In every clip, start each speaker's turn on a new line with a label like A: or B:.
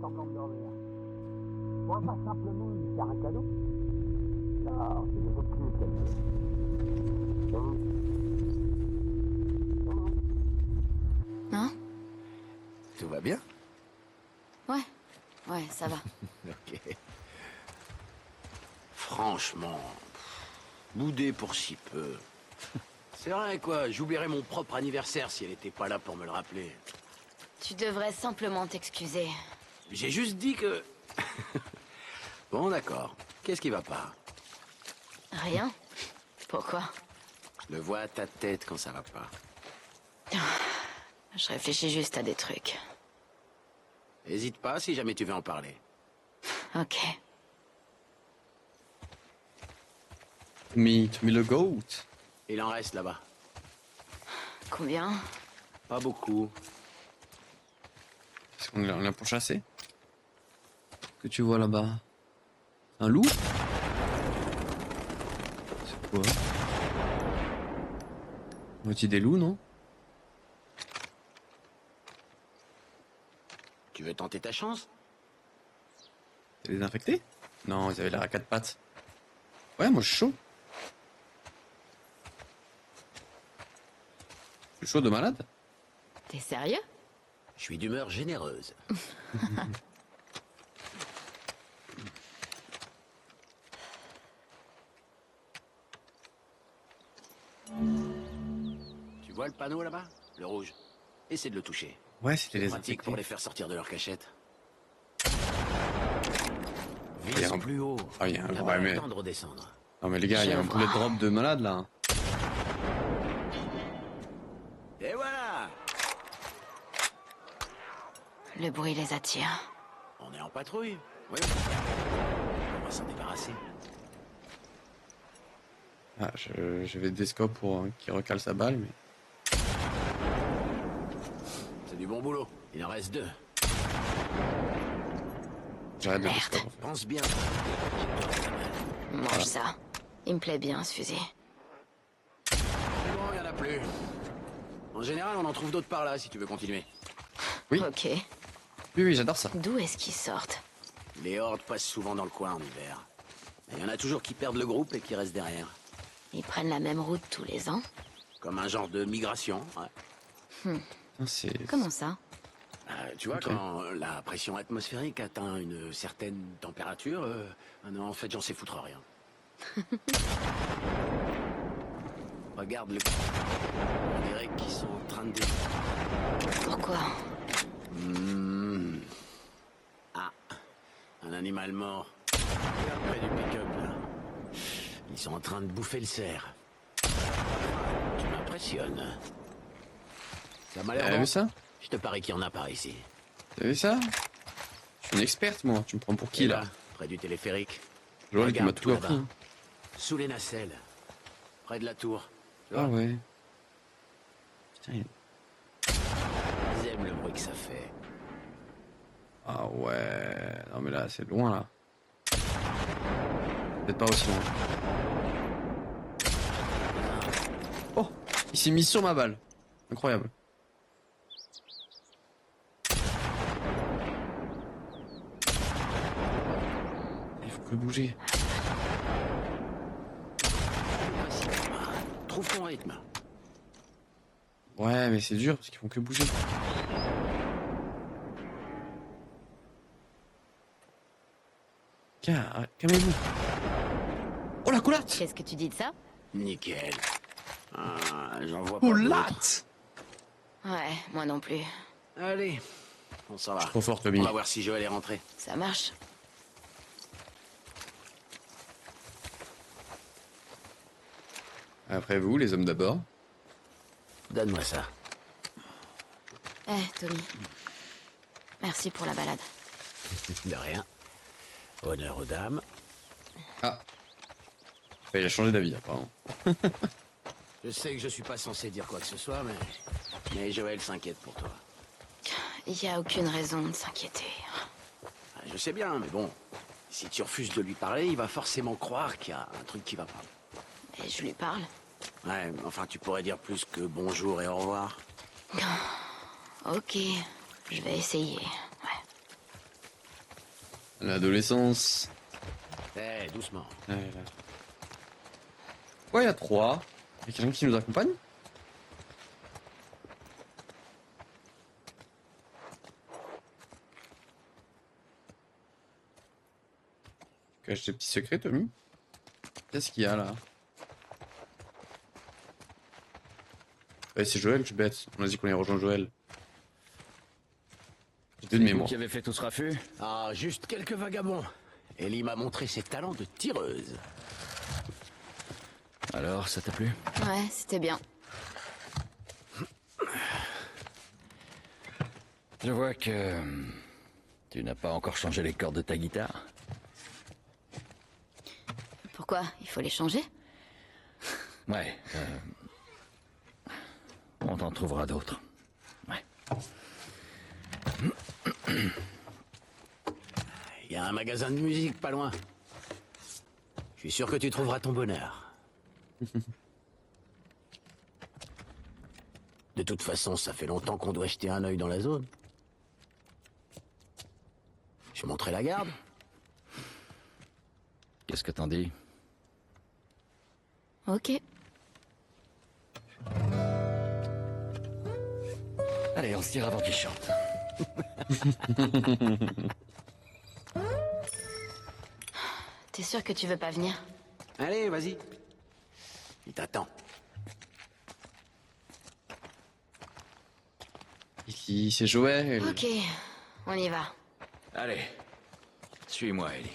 A: semblant de dormir. On va pas simplement lui faire un cadeau. Non, c'est déjà plus quelque chose.
B: Hein?
C: Tout va bien?
B: Ouais, ça va.
C: Ok. Franchement, boudé pour si peu. C'est vrai, quoi. J'oublierais mon propre anniversaire si elle était pas là pour me le rappeler.
B: Tu devrais simplement t'excuser.
C: J'ai juste dit que... Bon, d'accord. Qu'est-ce qui va pas?
B: Rien? Pourquoi?
C: Je le vois à ta tête quand ça va pas.
B: Je réfléchis juste à des trucs.
C: Hésite pas si jamais tu veux en parler.
B: Ok.
D: Meet me le goat.
C: Il en reste là-bas.
B: Combien?
C: Pas beaucoup.
D: Est-ce qu'on l'a pourchassé? Que tu vois là-bas? Un loup? C'est quoi? Moitié des loups, non?
C: Tu veux tenter ta chance?
D: T'es désinfecté? Non, ils avaient l'air à quatre pattes. Ouais, moi je suis chaud. Je suis chaud de malade.
B: T'es sérieux?
C: Je suis d'humeur généreuse. Tu vois le panneau là-bas? Le rouge. Essaie de le toucher.
D: Ouais, c'était les
C: Pratique
D: infectés.
C: pour les faire sortir de leur cachette.
D: Il y a
C: Vise
D: un-
C: plus haut.
D: Ah, il y a un
C: Là-bas,
D: vrai, mais...
C: attends de redescendre.
D: Non mais les gars, il y a
B: Je
D: un bullet
B: vois.
D: drop de malade là.
C: Et voilà!
B: Le bruit les attire.
C: On est en patrouille. Oui. On va s'en débarrasser.
D: Ah, je vais des scopes pour qu'il recale sa balle, mais...
C: C'est du bon boulot. Il en reste 2.
D: J'arrête de
B: Merde.
D: scope en fait.
C: Pense bien.
B: Mange ça. Il me plaît bien, ce fusil.
C: C'est bon, il n'y en a plus. En général, on en trouve d'autres par là, si tu veux continuer.
D: Oui.
B: Ok.
D: Oui, j'adore ça.
B: D'où est-ce qu'ils sortent?
C: Les hordes passent souvent dans le coin en hiver. Il y en a toujours qui perdent le groupe et qui restent derrière.
B: Ils prennent la même route tous les ans?
C: Comme un genre de migration, ouais.
D: Putain, c'est...
B: Comment ça?
C: Tu vois,
D: Ok.
C: quand la pression atmosphérique atteint une certaine température, non, en fait, j'en sais foutre rien. Regarde le... On dirait qu'ils sont en train de...
B: Pourquoi?
C: Ah, un animal mort. Regarde près du pick-up, là. Ils sont en train de bouffer le cerf. Tu m'impressionnes. Ça m'a l'air
D: T'as
C: bon.
D: vu ça?
C: Je te parie qu'il y en a par ici.
D: T'as vu ça? Je suis une experte moi, tu me prends pour qui
C: Et
D: là?
C: près du téléphérique.
D: Je vois qui m'a
C: Regarde
D: tout
C: là-bas.
D: appris. Hein.
C: Sous les nacelles. Près de la tour. Tu
D: Ah
C: vois,
D: ouais. Putain,
C: ils aiment le bruit que ça fait.
D: ah ouais. Non mais là, c'est loin là. Peut-être pas aussi loin. Oh! Il s'est mis sur ma balle. Incroyable. Il faut que bouger.
C: Trouve ton rythme.
D: Ouais, mais c'est dur parce qu'ils font que bouger. Calmez-vous. Oh la coulate!
B: Qu'est-ce que tu dis de ça?
C: Nickel. Ah, j'en vois pas d'autres.
D: Coulate!
B: Ouais, moi non plus.
C: Allez, on s'en va.
D: Trop fort,
C: On
D: Tommy.
C: va voir si Joël est rentré.
B: Ça marche.
D: Après vous, les hommes d'abord.
C: Donne-moi ça.
B: Tommy. Merci pour la balade.
C: De rien. Honneur aux dames.
D: Ah. Il a changé d'avis, apparemment.
C: Je sais que je suis pas censé dire quoi que ce soit, mais Joël s'inquiète pour toi.
B: Il n'y a aucune raison de s'inquiéter.
C: Ah, je sais bien, mais bon, si tu refuses de lui parler, il va forcément croire qu'il y a un truc qui va pas.
B: Et je lui parle.
C: Ouais, enfin, tu pourrais dire plus que bonjour et au revoir.
B: Ok, je vais essayer. Ouais.
D: L'adolescence.
C: Eh, doucement.
D: Ouais, là. Ouais, il y a 3. Il y a quelqu'un qui nous accompagne? Cache des petits secrets, Tommy? Qu'est-ce qu'il y a là? Ouais, c'est Joël, je suis bête. On a dit qu'on allait rejoindre Joël. J'ai deux de
E: C'est vous
D: mémoire.
E: qui avez fait tout ce raffut?
C: Ah, juste quelques vagabonds. Ellie m'a montré ses talents de tireuse.
E: Alors, ça t'a plu?
B: Ouais, c'était bien.
E: Je vois que... tu n'as pas encore changé les cordes de ta guitare.
B: Pourquoi? Il faut les changer?
E: Ouais, on t'en trouvera d'autres. Ouais.
C: Il y a un magasin de musique pas loin. Je suis sûr que tu trouveras ton bonheur. De toute façon, ça fait longtemps qu'on doit jeter un œil dans la zone. Je montrerai la garde.
E: Qu'est-ce que t'en dis?
B: Ok.
E: Allez, on se tire avant qu'il chante.
B: T'es sûr que tu veux pas venir?
C: Allez, vas-y. Il t'attend.
D: Ici, c'est Joël.
B: Ok, on y va.
E: Allez, suis-moi, Ellie.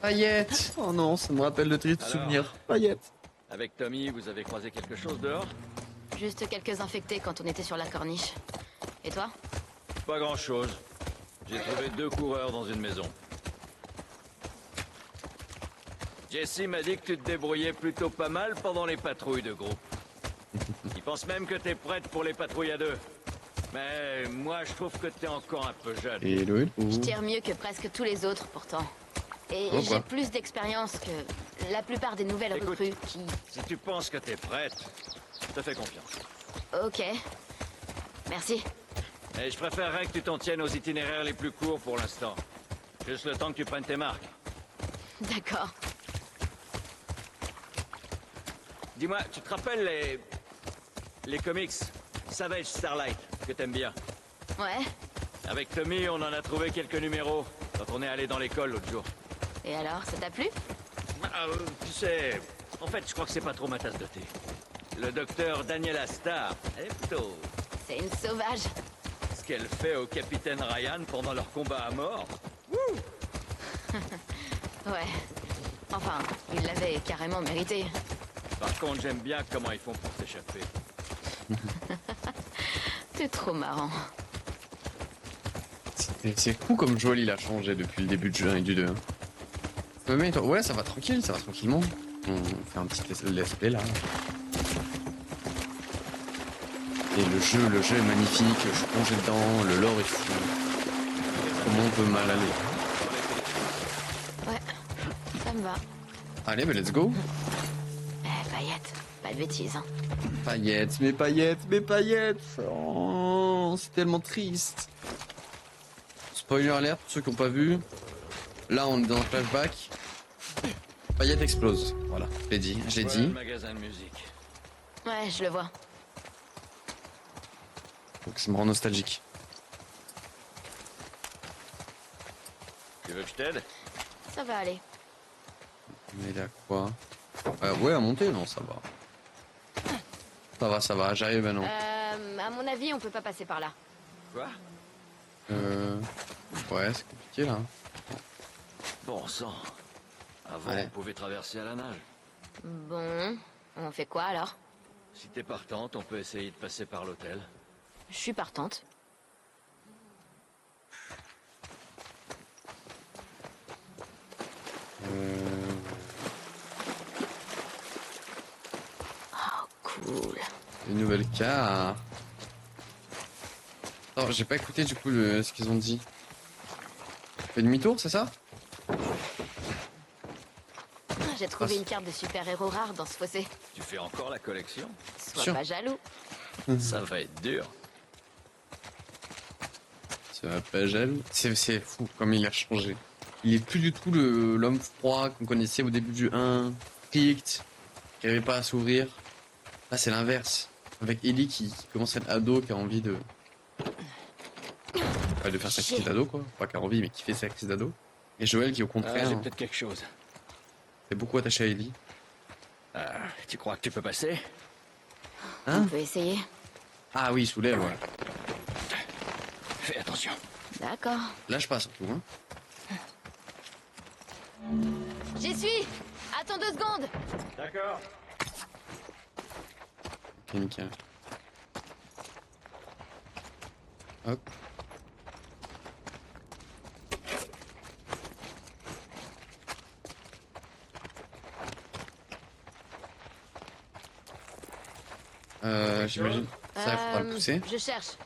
D: Paillettes. Oh non, ça me rappelle de tristes
E: Alors
D: souvenirs. Paillettes.
E: Avec Tommy, vous avez croisé quelque chose dehors?
B: Juste quelques infectés quand on était sur la corniche. Et toi?
E: Pas grand-chose. J'ai trouvé 2 coureurs dans une maison. Jesse m'a dit que tu te débrouillais plutôt pas mal pendant les patrouilles de groupe. Il pense même que t'es prête pour les patrouilles à 2. Mais moi, je trouve que t'es encore un peu jeune.
D: Et Loïc.
B: Je tire mieux que presque tous les autres pourtant. Et
D: Oh, quoi.
B: j'ai plus d'expérience que la plupart des nouvelles
E: Écoute.
B: recrues qui...
E: Si tu penses que t'es prête, je te fais confiance.
B: Ok. Merci.
E: Et je préférerais que tu t'en tiennes aux itinéraires les plus courts pour l'instant. Juste le temps que tu prennes tes marques.
B: D'accord.
E: Dis-moi, tu te rappelles les comics Savage Starlight que t'aimes bien?
B: Ouais.
E: Avec Tommy, on en a trouvé quelques numéros quand on est allé dans l'école l'autre jour.
B: Et alors, ça t'a plu?
E: Tu sais, en fait, je crois que c'est pas trop ma tasse de thé. Le docteur Daniela Starr, elle est plutôt...
B: C'est une sauvage.
E: Ce qu'elle fait au capitaine Ryan pendant leur combat à mort.
B: Ouais. Enfin, il l'avait carrément mérité.
E: Par contre, j'aime bien comment ils font pour s'échapper.
B: C'est trop marrant.
D: C'est fou comme Joël il a changé depuis le début du jeu 1 et du 2. Ouais, mais toi, ouais, ça va tranquille, ça va tranquillement. On fait un petit let's play là. Et le jeu est magnifique, je suis plongé dedans, le lore est fou. Comment on peut mal aller?
B: Ouais, ça me va.
D: Allez, bah let's go.
B: Eh, paillettes, pas de bêtises, hein.
D: Paillettes, mes paillettes, mes paillettes. Oh, c'est tellement triste. Spoiler alert pour ceux qui n'ont pas vu. Là, on est dans un flashback. Paillettes explose. Voilà, je l'ai dit, je l'ai
E: Voilà
D: dit.
E: le magasin de musique.
B: Ouais, je le vois.
D: Donc ça me rend nostalgique.
E: Tu veux que je t'aide?
B: Ça va aller.
D: Mais là, quoi? Ouais, à monter, non, ça va. Ça va, j'arrive maintenant.
B: À mon avis, on peut pas passer par là.
E: Quoi?
D: Ouais, c'est compliqué là.
E: Bon sang. Avant,
D: Ouais.
E: on pouvait traverser à la nage.
B: Bon, on fait quoi alors?
E: Si t'es partante, on peut essayer de passer par l'hôtel.
B: Je suis partante. Oh, cool.
D: Une nouvelle carte. Non, j'ai pas écouté du coup ce qu'ils ont dit. Fait demi-tour, c'est ça?
B: J'ai trouvé une carte de super-héros rare dans ce fossé.
E: Tu fais encore la collection?
B: Sois
D: Sûr.
B: pas jaloux.
E: Ça va être dur.
D: Ça va pas gel. C'est fou comme il a changé. Il est plus du tout l'homme froid qu'on connaissait au début du 1, strict, qui n'arrivait pas à s'ouvrir. Là, c'est l'inverse. Avec Ellie qui commence à être ado, qui a envie de... Pas de faire sa crise d'ado, quoi. Pas qui a envie, mais qui fait sa crise d'ado. Et Joël qui, au
E: Ah,
D: contraire,
E: j'ai peut-être quelque chose.
D: est beaucoup attaché à Ellie.
E: Tu crois que tu peux passer?
D: Hein?
B: On peut essayer.
D: Ah oui, sous l'aile, ouais.
E: Fais attention.
B: D'accord.
D: Lâche pas, surtout, hein.
B: J'y suis. Attends 2 secondes.
E: D'accord.
D: Ok, nickel. Hop. J'imagine. Ça, il faudra le pousser.
B: Je cherche.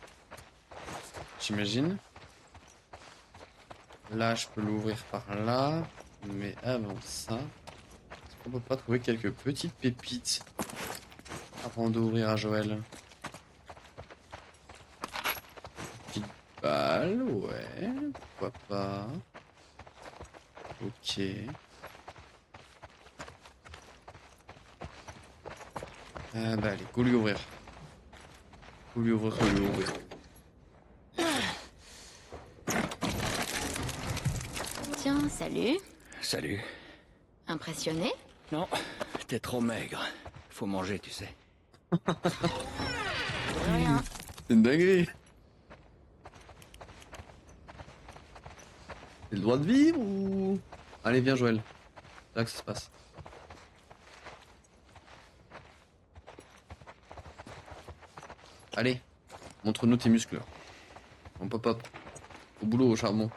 D: J'imagine. Là, je peux l'ouvrir par là. Mais avant ça, est-ce qu'on peut pas trouver quelques petites pépites avant d'ouvrir à Joël? Petite balle, ouais. Pourquoi pas? Ok. Bah allez, go lui ouvrir. Go lui ouvrir, go lui ouvrir.
B: Tiens, salut.
E: Salut.
B: Impressionné?
E: Non, t'es trop maigre. Faut manger, tu sais.
B: Rien.
D: C'est une dinguerie. C'est le droit de vivre ou... Allez, viens Joël. C'est là que ça se passe. Allez, montre-nous tes muscles. On pop-up. Au boulot, au charbon.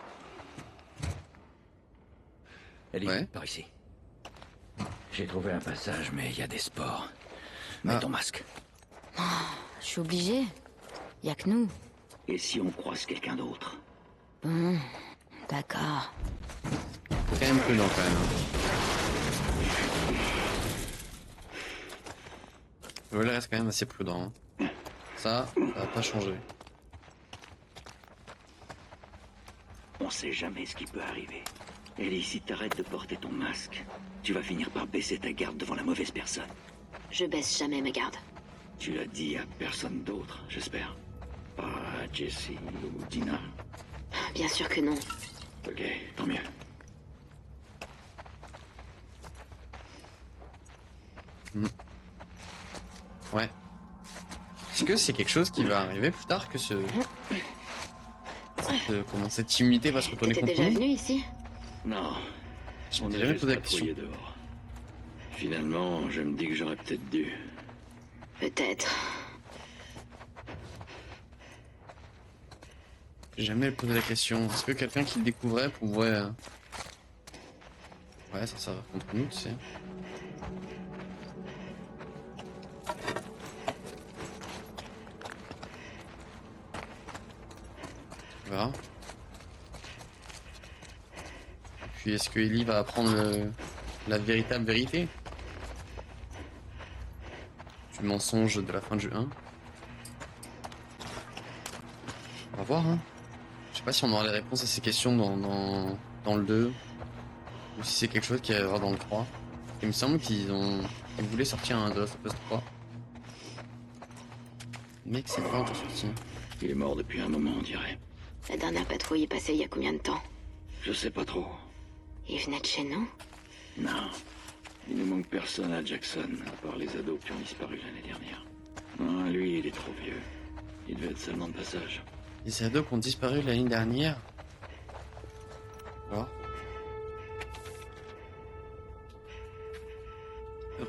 E: Ellie,
D: Ouais.
E: par ici. J'ai trouvé un passage, mais il y a des spores. Mets
D: Ah.
E: ton masque.
B: Je suis obligée. Y a que nous.
C: Et si on croise quelqu'un d'autre?
B: Bon. D'accord.
D: Faut quand même prudent quand même. Joël reste quand même assez prudent. Hein. Ça va pas changer.
F: On sait jamais ce qui peut arriver. Ellie, si t'arrêtes de porter ton masque, tu vas finir par baisser ta garde devant la mauvaise personne.
B: Je baisse jamais ma garde.
F: Tu l'as dit à personne d'autre, j'espère. Pas à Jessie ou Dina.
B: Bien sûr que non.
F: Ok, tant mieux.
D: Ouais. Est-ce que c'est quelque chose qui va arriver plus tard que comment cette immunité va se retourner
B: T'étais
D: contre
B: déjà
D: nous?
B: venu ici?
F: Non,
D: Je
F: on
D: m'étais
F: a
D: jamais
F: juste
D: posé la question.
F: patrouillé dehors. Finalement, je me dis que j'aurais peut-être dû.
B: Peut-être.
D: J'ai jamais posé la question. Est-ce que quelqu'un qui le découvrait pourrait... Ouais, ça va contre nous, tu sais. On verra. Et puis, est-ce que Ellie va apprendre la véritable vérité du mensonge de la fin du 1? On va voir, hein. Je sais pas si on aura les réponses à ces questions dans le 2. Ou si c'est quelque chose qui arrivera dans le 3. Il me semble qu'ils voulaient sortir un The Last of Us 3. Mec, c'est pas encore sorti.
F: Il est mort depuis un moment, on dirait.
B: La dernière patrouille est passée il y a combien de temps?
F: Je sais pas trop.
B: Il venait de chez nous?
F: Non. Il ne manque personne à Jackson, à part les ados qui ont disparu l'année dernière. Non, lui, il est trop vieux. Il devait être seulement de passage.
D: Les ados qui ont disparu l'année dernière. Alors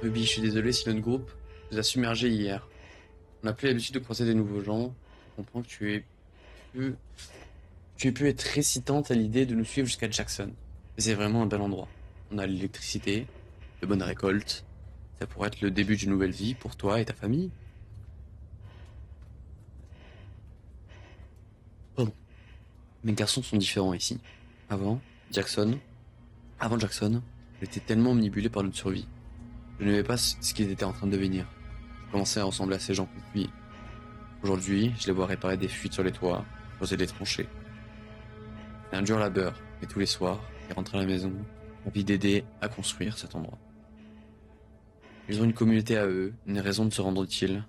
D: Ruby, je suis désolé si notre groupe vous a submergé hier. On n'a plus l'habitude de croiser des nouveaux gens. Je comprends que tu aies pu être récitante à l'idée de nous suivre jusqu'à Jackson. Mais c'est vraiment un bel endroit. On a l'électricité, de bonnes récoltes. Ça pourrait être le début d'une nouvelle vie pour toi et ta famille. Pardon. Mes garçons sont différents ici. Avant Jackson, j'étais tellement omnibulé par notre survie. Je n'aimais pas ce qu'ils étaient en train de devenir. Je commençais à ressembler à ces gens qu'on fuit. Aujourd'hui, je les vois réparer des fuites sur les toits, creuser des tranchées. C'est un dur labeur, et tous les soirs, ils rentrent à la maison, envie d'aider à construire cet endroit. Ils ont une communauté à eux, une raison de se rendre utile.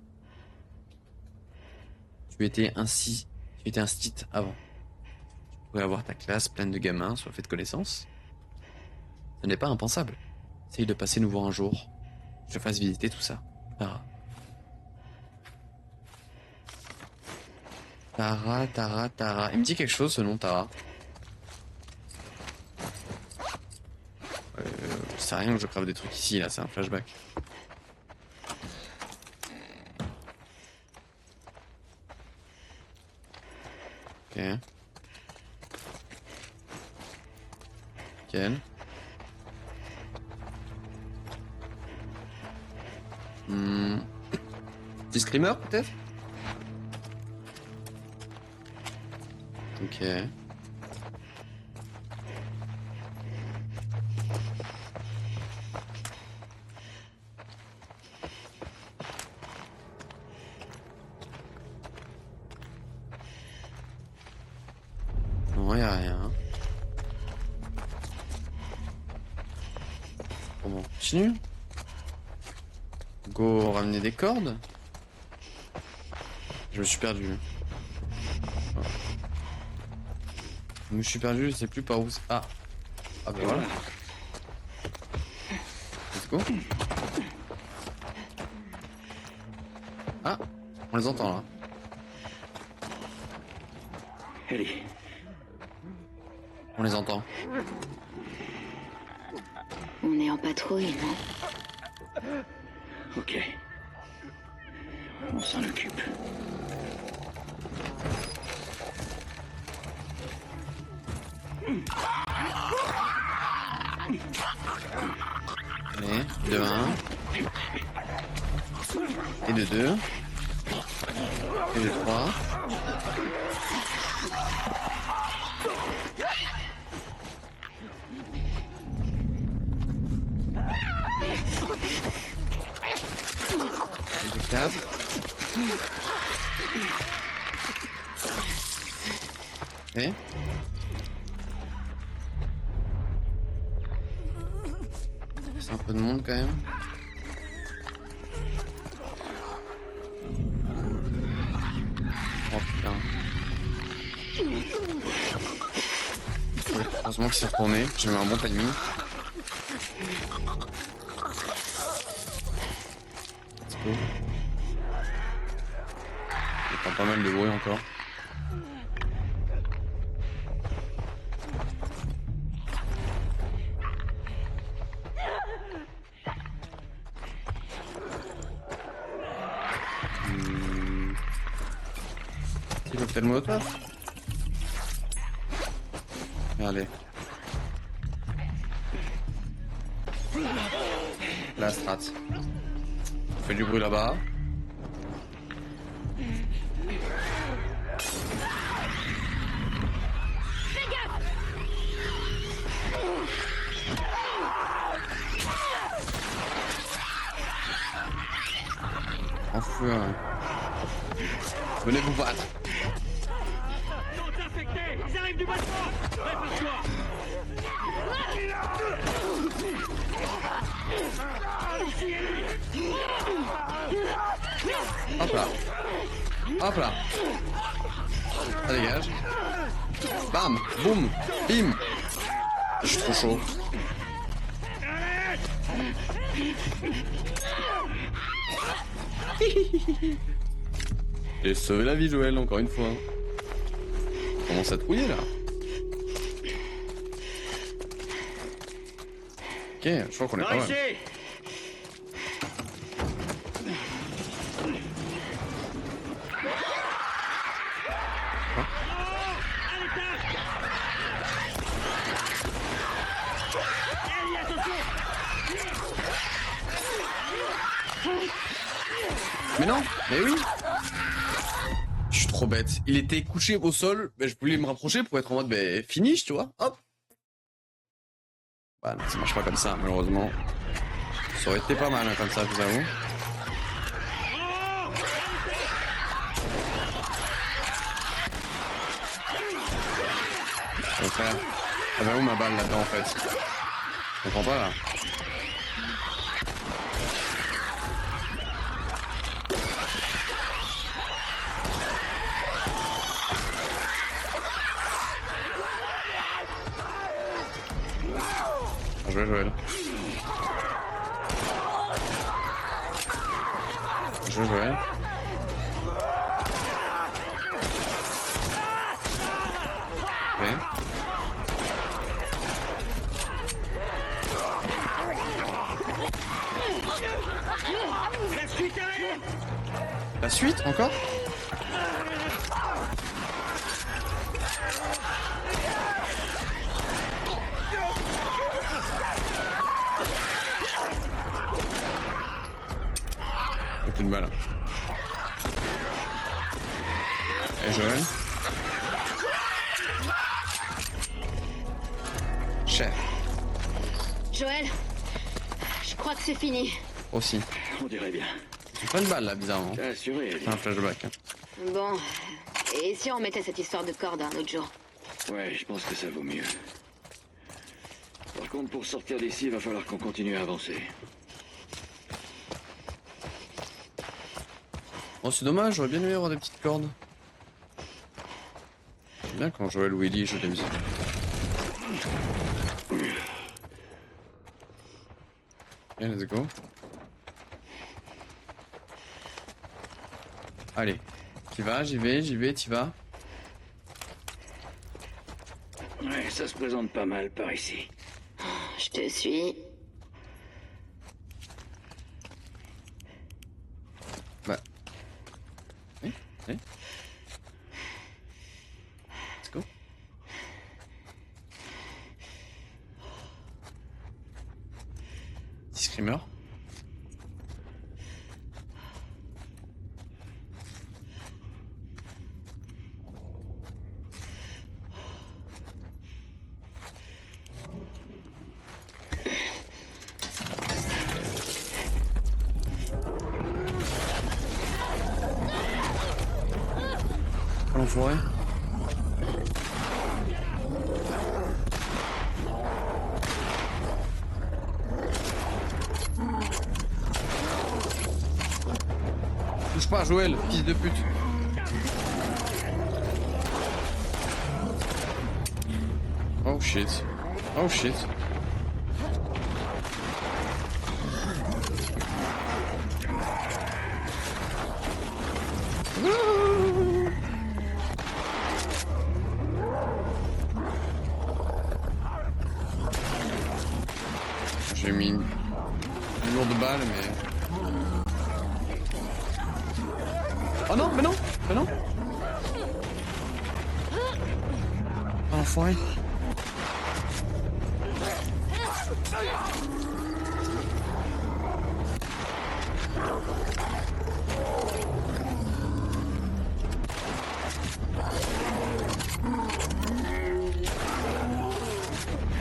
D: Tu étais un stit avant. Tu pourrais avoir ta classe pleine de gamins, soit fait de connaissances. Ce n'est pas impensable. Essaye de passer nous voir un jour. Je te fasse visiter tout ça. Tara. Tara. Il me dit quelque chose ce nom, Tara. Ça sert à rien que je crave des trucs ici, là, c'est un flashback. Ok. Nickel. Petit screamer peut-être? Ok. Non, y'a rien. Bon, on continue. Go ramener des cordes. Je me suis perdu. Oh. Je me suis perdu, je sais plus par où c'est. Ah. Ah ben voilà. Let's go. Ah, on les entend là.
F: Ellie,
D: On les entend.
B: On est en patrouille, non?
F: ok. On s'en occupe.
D: Allez, de 1. Et de 2. Et de 3. Et de 4. Et c'est un peu de monde quand même. Oh putain. Ouais, heureusement qu'il s'est retourné, j'ai eu un bon timing. Let's go. Il y a pas mal de bruit encore. Petit cocktail molotov. Allez. La strat. On fait du bruit là-bas. En feu. Venez vous battre.
E: Ils arrivent du bâtiment. Prépare-toi.
D: Hop là. Hop là. Ça dégage. Bam. Boum. Bim. Je suis trop chaud. J'ai sauvé la vie, Joël, encore une fois. On commence à trouiller là. Ok, je crois qu'on est pas mal. Mais non, mais oui. Je suis trop bête. Il était couché au sol, ben, je voulais me rapprocher pour être en mode ben, finish, tu vois. Hop. Bah non, ça marche pas comme ça, malheureusement. Ça aurait été pas mal hein, comme ça, je vous avoue. frère. Elle va où ma balle là-dedans en fait? Je comprends pas là. Bien joué Joël. Bien joué Joël. Ok. La suite encore? Plus de balles. Et Joël? Cher.
B: Joël, je crois que c'est fini.
D: Aussi.
F: On dirait bien.
D: C'est pas une balle là, bizarrement.
F: T'as assuré, Ellie.
D: C'est un flashback.
B: Bon, et si on mettait cette histoire de corde un autre jour?
F: Ouais, je pense que ça vaut mieux. Par contre, pour sortir d'ici, il va falloir qu'on continue à avancer.
D: Oh, c'est dommage, j'aurais bien aimé avoir des petites cordes. J'aime bien quand Joël ou Ellie jouent de la musique. Ok, let's go. Allez, t'y vas, j'y vais, t'y vas.
F: Ouais, ça se présente pas mal par ici.
B: Je te suis.
D: Bah. Oui, oui. Let's go. Petit screamer. L'enfoiré. Touche pas, Joël, fils de pute. Oh shit. Oh shit. J'ai mis une lourde balle, mais... Oh non, mais non, mais non. Oh, l'enfoiré.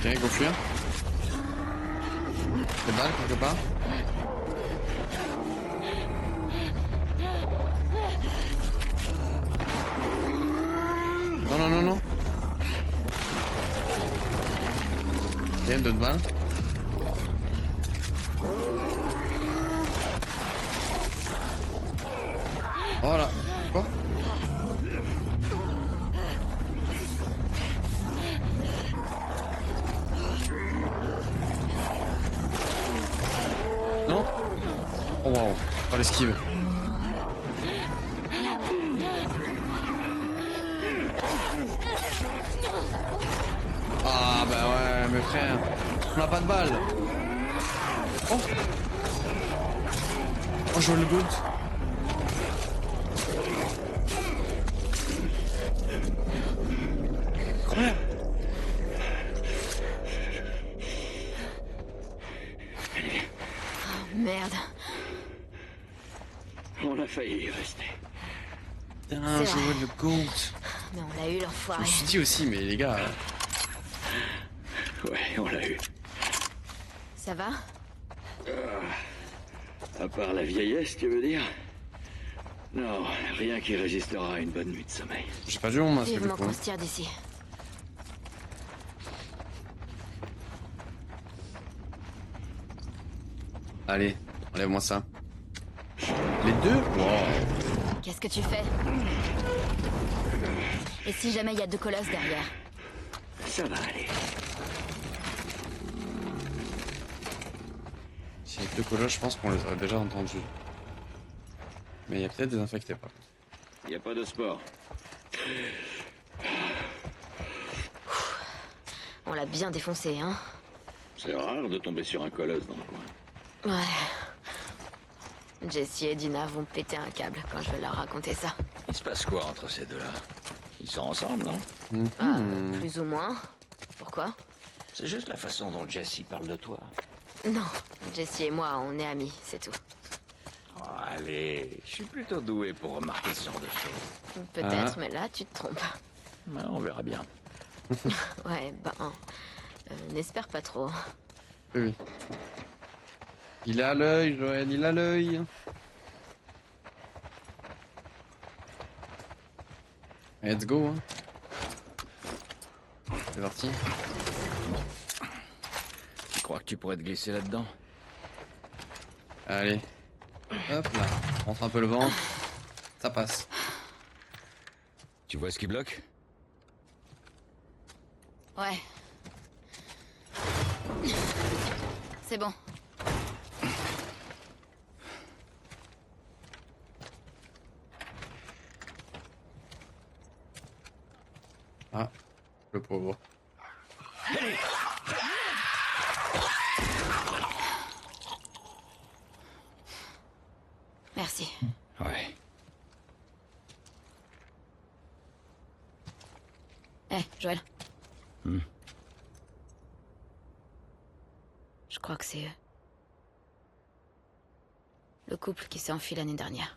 D: Ok, go fuir. Des balles quelque part. Non, non, non, non. Ok, d'autres balles. Voilà. Quoi? Non? Oh wow, pas l'esquive. Ah bah ouais, mes frères, on n'a pas de balles. Oh, oh je vois le good. Incroyable.
B: Merde.
F: On a failli y rester.
D: Putain,
B: C'est
D: je
B: vrai.
D: vois le goat.
B: Mais on l'a eu,
D: Je
B: l'enfoiré.
D: me suis dit aussi, mais les gars,
F: Ouais, on l'a eu.
B: Ça va?
F: À part la vieillesse, tu veux dire? Non, rien qui résistera à une bonne nuit de sommeil.
D: j'ai pas dû mon masque du
B: Vivement
D: coup.
B: qu'on se tire d'ici.
D: Allez, enlève-moi ça. Les deux? Wow.
B: Qu'est-ce que tu fais? Et si jamais il y a 2 colosses derrière?
F: Ça va aller.
D: Si avec 2 colosses, je pense qu'on les aurait déjà entendus. Mais il y a peut-être des infectés par contre.
F: Y a pas de sport.
B: On l'a bien défoncé, hein?
F: C'est rare de tomber sur un colosse dans le coin.
B: Ouais. Jessie et Dina vont péter un câble quand je vais leur raconter ça.
E: Il se passe quoi entre ces deux-là? Ils sont ensemble, non?
B: Ah, plus ou moins. Pourquoi?
E: C'est juste la façon dont Jessie parle de toi.
B: Non, Jessie et moi, on est amis, c'est tout.
E: Oh, allez, je suis plutôt doué pour remarquer ce genre de choses.
B: Peut-être, mais là, tu te trompes.
E: Ouais, on verra bien.
B: Ouais, n'espère pas trop.
D: Oui. Il a l'œil, Joël, il a l'œil. Let's go, hein. C'est parti.
E: Tu crois que tu pourrais te glisser là-dedans?
D: Allez. Hop là. Rentre un peu le ventre. Ça passe.
E: Tu vois ce qui bloque?
B: Ouais. C'est bon.
D: Ah, le pauvre.
B: Merci.
E: Ouais.
B: Joël.
E: Hmm.
B: Je crois que c'est eux. Le couple qui s'est enfui l'année dernière.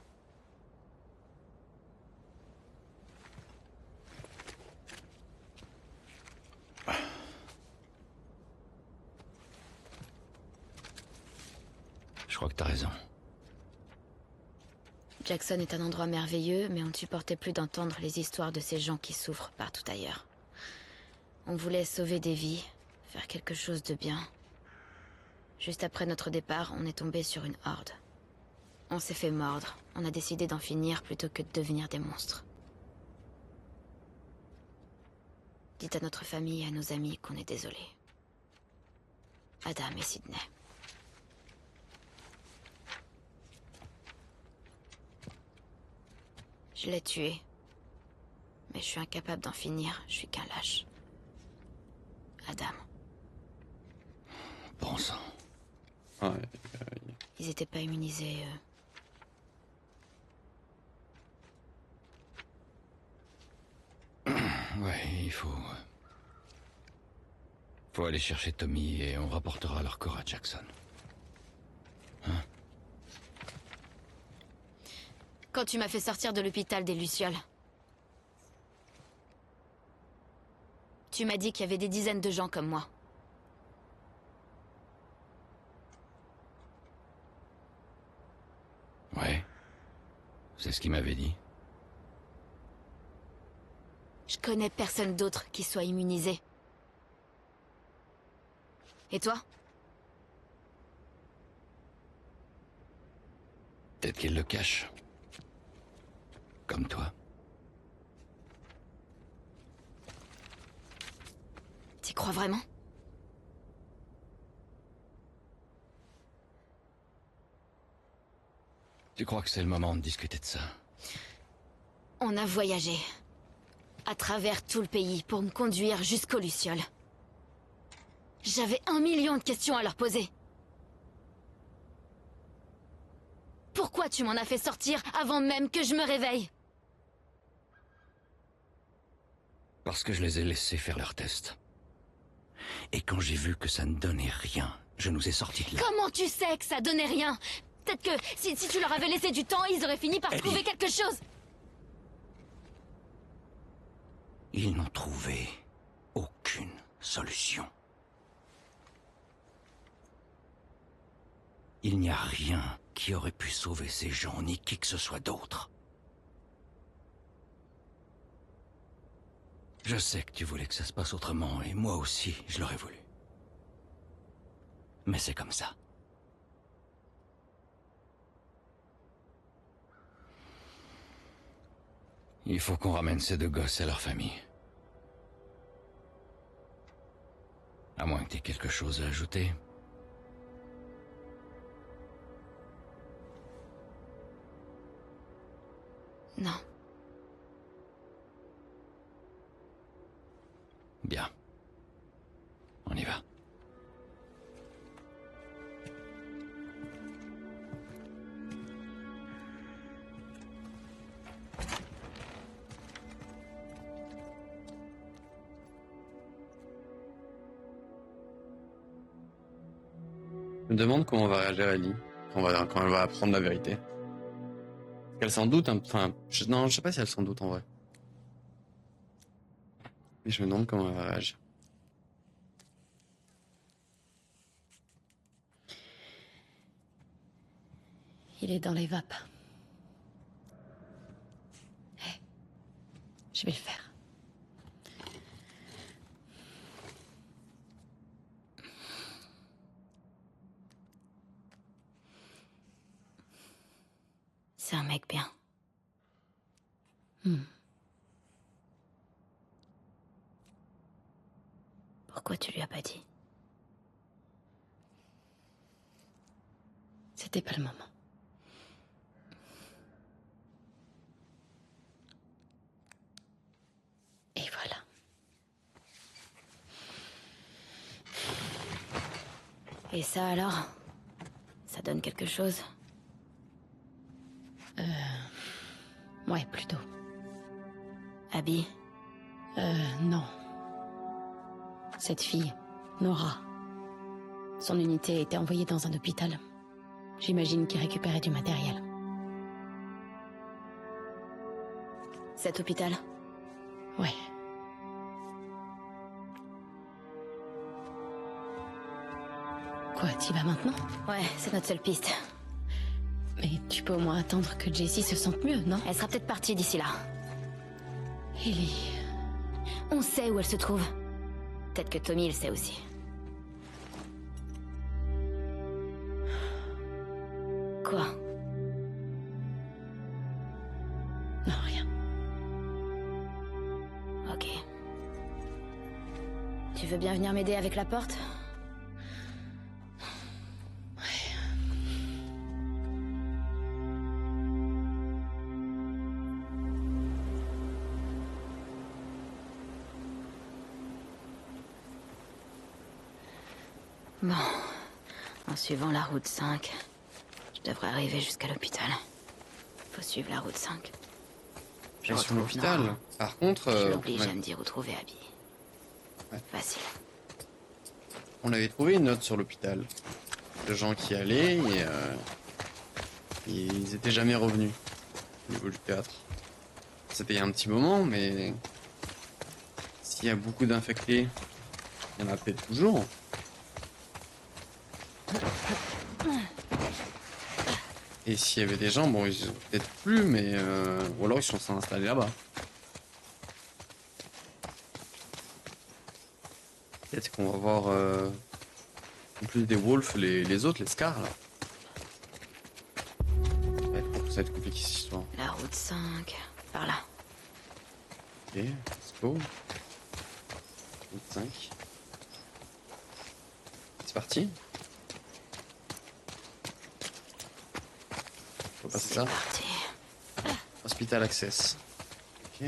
E: Je crois que t'as raison.
B: Jackson est un endroit merveilleux, mais on ne supportait plus d'entendre les histoires de ces gens qui souffrent partout ailleurs. On voulait sauver des vies, faire quelque chose de bien. Juste après notre départ, on est tombé sur une horde. On s'est fait mordre. On a décidé d'en finir plutôt que de devenir des monstres. Dites à notre famille et à nos amis qu'on est désolé. Adam et Sydney. Je l'ai tué. Mais je suis incapable d'en finir. Je suis qu'un lâche. Adam.
E: Bon sang.
D: Ouais.
B: Ils étaient pas immunisés,
E: Ouais, il faut... Faut aller chercher Tommy et on rapportera leur corps à Jackson.
B: Quand tu m'as fait sortir de l'hôpital des Lucioles, tu m'as dit qu'il y avait des dizaines de gens comme moi.
E: Ouais. C'est ce qu'il m'avait dit.
B: Je connais personne d'autre qui soit immunisé. Et toi?
E: Peut-être qu'il le cache. Comme toi.
B: T'y crois vraiment?
E: Tu crois que c'est le moment de discuter de ça?
B: On a voyagé. À travers tout le pays pour me conduire jusqu'aux Lucioles. J'avais 1 million de questions à leur poser. Pourquoi tu m'en as fait sortir avant même que je me réveille?
E: Parce que je les ai laissés faire leurs tests. Et quand j'ai vu que ça ne donnait rien, je nous ai sortis de là.
B: Comment tu sais que ça donnait rien? Peut-être que si tu leur avais laissé du temps, ils auraient fini par trouver quelque chose.
E: Ils n'ont trouvé aucune solution. Il n'y a rien qui aurait pu sauver ces gens, ni qui que ce soit d'autre. Je sais que tu voulais que ça se passe autrement, et moi aussi, je l'aurais voulu. Mais c'est comme ça. Il faut qu'on ramène ces deux gosses à leur famille. À moins que t'aies quelque chose à ajouter.
B: Non.
E: Bien. On y va.
D: Je me demande comment va réagir Ellie quand elle va apprendre la vérité. Elle s'en doute, enfin, non, je sais pas si elle s'en doute en vrai. Mais je me demande comment elle va réagir.
G: Il est dans les vapes. Hé, je vais le faire.
B: C'est un mec bien. Pourquoi tu lui as pas dit?
G: C'était pas le moment. Et voilà.
B: Et ça alors? Ça donne quelque chose?
G: Ouais, plutôt.
B: Abby?
G: Non. Cette fille, Nora. Son unité a été envoyée dans un hôpital. J'imagine qu'il récupérait du matériel.
B: Cet hôpital?
G: Ouais. Quoi, t'y vas maintenant?
B: Ouais, c'est notre seule piste.
G: Mais tu peux au moins attendre que Jessie se sente mieux, non?
B: Elle sera peut-être partie d'ici là.
G: Ellie...
B: On sait où elle se trouve. Peut-être que Tommy le sait aussi. Quoi?
G: Non, rien.
B: Ok. Tu veux bien venir m'aider avec la porte? Bon, en suivant la route 5, je devrais arriver jusqu'à l'hôpital. Faut suivre la route 5. Je
D: Et sur
B: retrouve
D: l'hôpital.
B: Nora.
D: Par contre,
B: Je l'oblige
D: ouais,
B: à me dire où trouver Abby.
D: Ouais.
B: Facile.
D: on avait trouvé une note sur l'hôpital de gens qui allaient et ils étaient jamais revenus au niveau du théâtre. C'était il y a un petit moment, mais s'il y a beaucoup d'infectés, il y en a peut-être toujours. Et s'il y avait des gens, bon, ils sont peut-être plus, mais ou alors ils sont installés là-bas. Peut-être qu'on va voir en plus des wolves, les autres, les scars là. Ça va être compliqué cette histoire.
B: La route 5, par là.
D: Ok, let's go. Route 5. C'est parti. Faut passer ça.
B: Parti.
D: Hospital Access. Ok.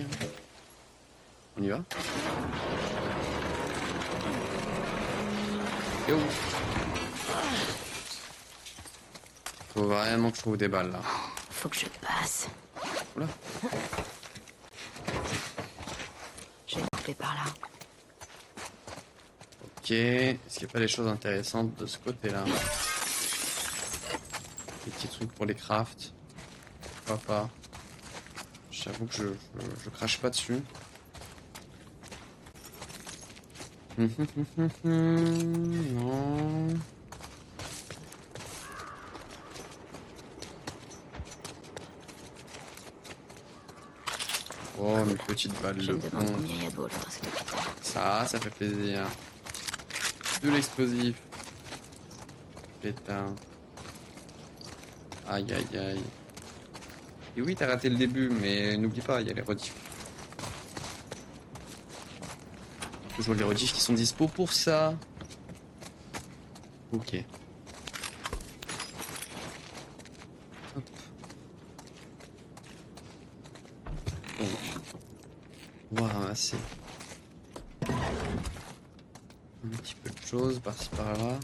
D: On y va. Et où? Faut vraiment que je trouve des balles là.
B: Faut que je passe.
D: Oula.
B: Je vais couper par là.
D: Ok. Est-ce qu'il n'y a pas des choses intéressantes de ce côté-là? Des petits trucs pour les crafts. Pourquoi pas? J'avoue que je crache pas dessus. Non. Oh, mes petites balles
B: Je
D: de
B: me demande
D: plomb.
B: combien il y a de wolves dans cet hôpital.
D: Ça fait plaisir. De l'explosif. Pétain. Aïe aïe aïe. Et oui, t'as raté le début, mais n'oublie pas, il y a les rediffs. Toujours les rediffs qui sont dispo pour ça. Ok. Hop. Donc, on va ramasser un petit peu de choses par-ci par-là.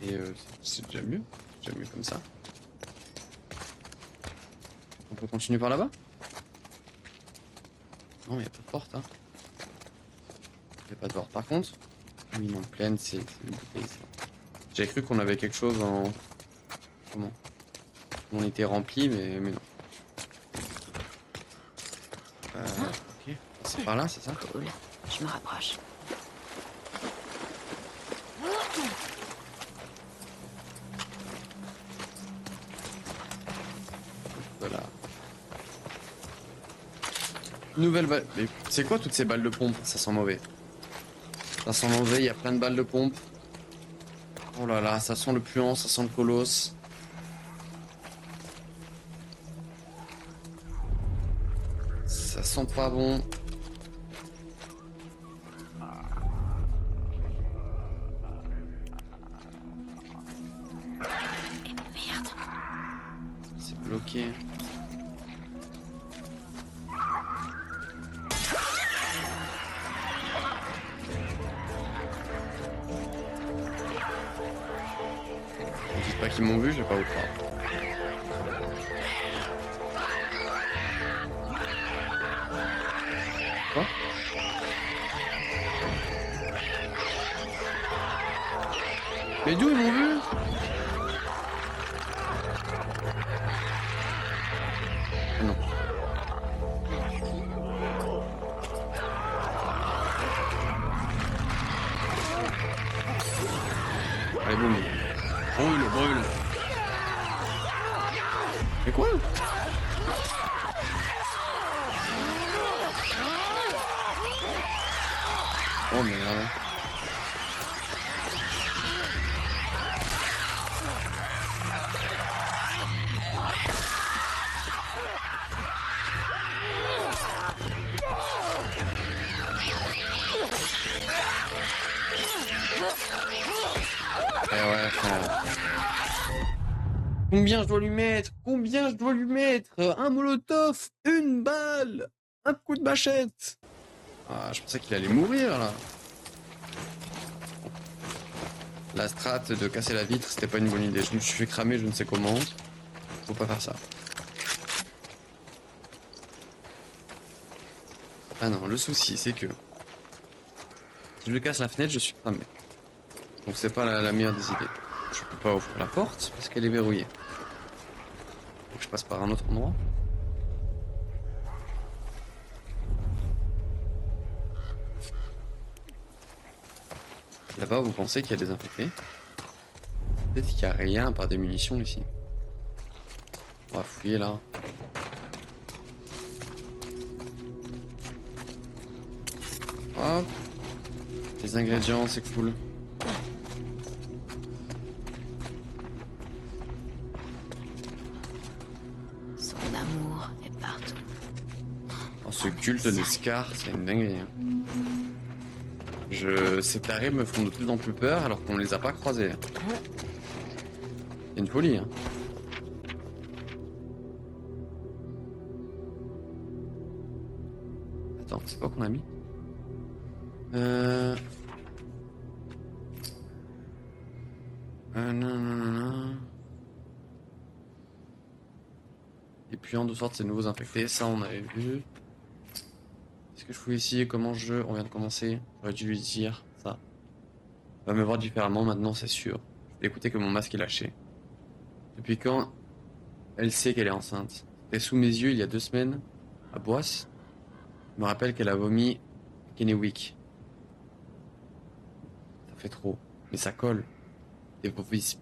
D: Et c'est déjà mieux. C'est déjà mieux comme ça. On peut continuer par là-bas? Non, il n'y a pas de porte. Hein. Il n'y a pas de porte. Par contre, oui, non, pleine, c'est une bouteille. J'avais cru qu'on avait quelque chose en... Comment? On était rempli, mais non. Ok. C'est par là, c'est ça?
B: Cool. Je me rapproche.
D: Voilà. Nouvelle balle. Mais c'est quoi toutes ces balles de pompe? Ça sent mauvais. Ça sent mauvais, il y a plein de balles de pompe. Oh là là, ça sent le puant, ça sent le colosse. Ça sent pas bon.
B: Merde.
D: C'est bloqué. Dites pas qu'ils m'ont vu, j'ai pas où croire. Quoi? Mais d'où ils m'ont vu? Ah non. Allez, boum. Brûle, brûle. Mais quoi? Oh merde. Eh ouais, frère. Combien je dois lui mettre? Combien je dois lui mettre? Un molotov, une balle, un coup de machette. Ah, je pensais qu'il allait mourir là. La strat de casser la vitre, c'était pas une bonne idée. Je me suis fait cramer, je ne sais comment. Faut pas faire ça. Ah non, le souci c'est que si je casse la fenêtre, je suis cramé. Donc c'est pas la meilleure des idées. Je peux pas ouvrir la porte parce qu'elle est verrouillée. Faut que je passe par un autre endroit. Là-bas, vous pensez qu'il y a des infectés? Peut-être qu'il n'y a rien à part des munitions ici. On va fouiller là. Hop. Les ingrédients, c'est cool.
B: Son amour est partout.
D: Oh, ce culte des scars, c'est une dinguerie. Hein. Ces tarés me font de plus en plus peur alors qu'on les a pas croisés. C'est une folie. Hein. Attends, c'est quoi qu'on a mis? Non. Et puis en dessous de ces nouveaux infectés, ça on avait vu. Est-ce que je fous ici? Comment on vient de commencer? J'aurais dû lui dire ça. Elle va me voir différemment maintenant, c'est sûr. Je vais écouter que mon masque est lâché. Depuis quand elle sait qu'elle est enceinte? C'était sous mes yeux il y a 2 semaines, à Boisse. Je me rappelle qu'elle a vomi Kennewick. Ça fait trop, mais ça colle.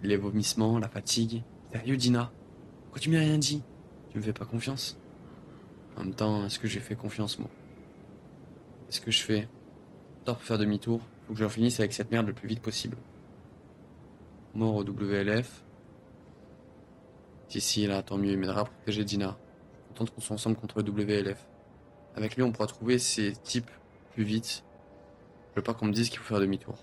D: Les vomissements, la fatigue. Sérieux, Dina? Pourquoi tu m'as rien dit? Tu me fais pas confiance? En même temps, est-ce que j'ai fait confiance, moi? Qu'est-ce que je fais? Tort pour faire demi-tour. Faut que j'en finisse avec cette merde le plus vite possible. Mort au WLF. Si, là, tant mieux, il m'aidera à protéger Dina. Autant qu'on soit ensemble contre le WLF. Avec lui, on pourra trouver ces types plus vite. Je veux pas qu'on me dise qu'il faut faire demi-tour.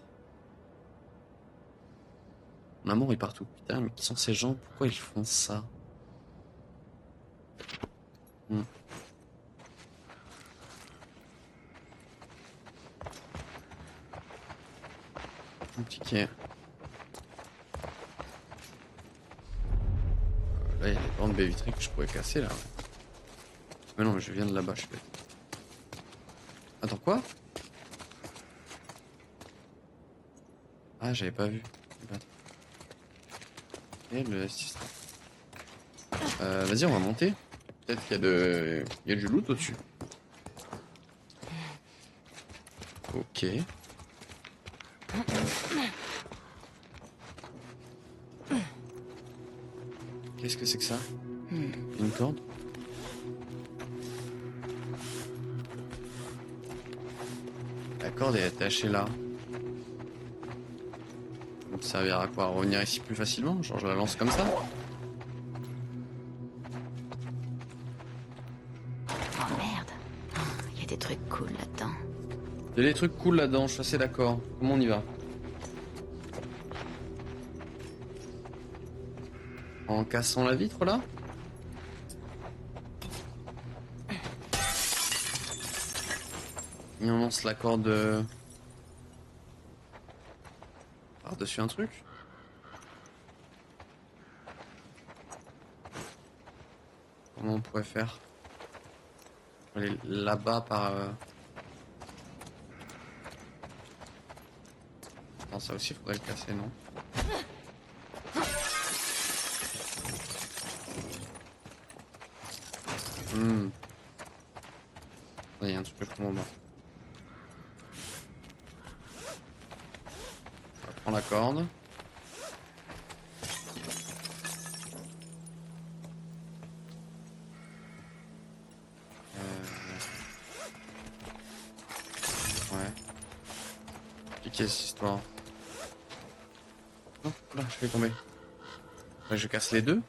D: Mon amour est partout. Putain, mais qui sont ces gens? Pourquoi ils font ça? Un ticket. Là, il y a des bandes baies vitrées que je pourrais casser, là. Mais non, mais je viens de là-bas, je suis bête. Attends, quoi? Ah, j'avais pas vu. Et le 6. Vas-y, on va monter. Peut-être qu'il y a du loot au-dessus. Ok. Qu'est-ce que c'est que ça? Une corde? La corde est attachée là. Ça me servira à quoi? À revenir ici plus facilement? Genre je la lance comme ça?
B: Oh merde. Il y a des trucs cool là-dedans.
D: Il y a des trucs cool là-dedans, je suis assez d'accord. Comment on y va? En cassant la vitre là? Et on lance la corde par-dessus un truc? Comment on pourrait faire? Aller là-bas par... Attends, ça aussi faudrait le casser, non? Il y a un truc pour moi. On prend la corde. Ouais. Piquer cette histoire. Non, là, je fais tomber. Ouais, je casse les deux.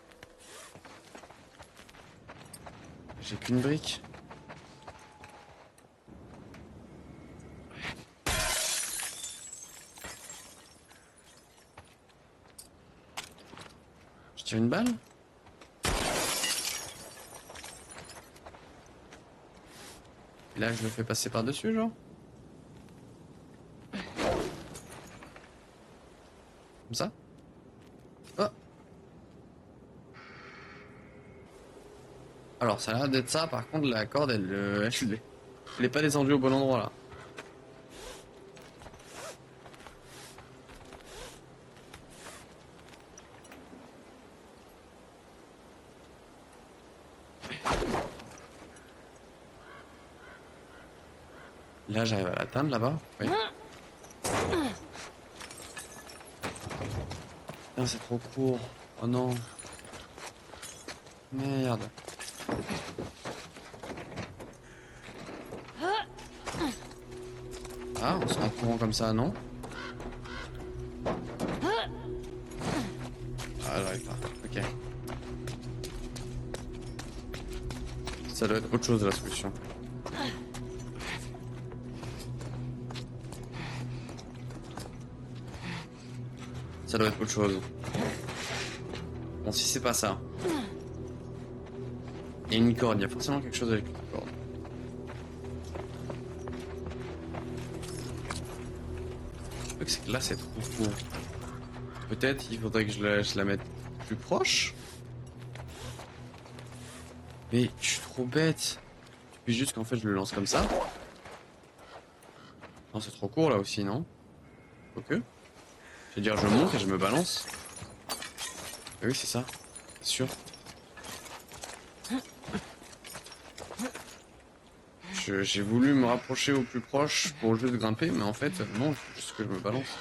D: J'ai qu'une brique. Je tire une balle. Et là, je le fais passer par-dessus, genre. Comme ça. Oh. Alors, ça a l'air d'être ça. Par contre, la corde, elle est pas descendue au bon endroit, là. Là, j'arrive à l'atteindre, là-bas. Oui. Putain, c'est trop court. Oh non. Merde. Ah, on se rend courant comme ça, non? Ah, j'arrive pas. Ok. Ça doit être autre chose, la solution. Ça doit être autre chose. Bon, si c'est pas ça. Il y a une corde, il y a forcément quelque chose avec une corde. Le truc, c'est que là, c'est trop court. Peut-être il faudrait que je la mette plus proche. Mais je suis trop bête. Puis juste qu'en fait, je le lance comme ça. Non, c'est trop court là aussi, non? Ok. Je veux dire, je monte et je me balance. Ah oui, c'est ça. C'est sûr. J'ai voulu me rapprocher au plus proche pour juste grimper, mais en fait, non, il faut juste que je me balance.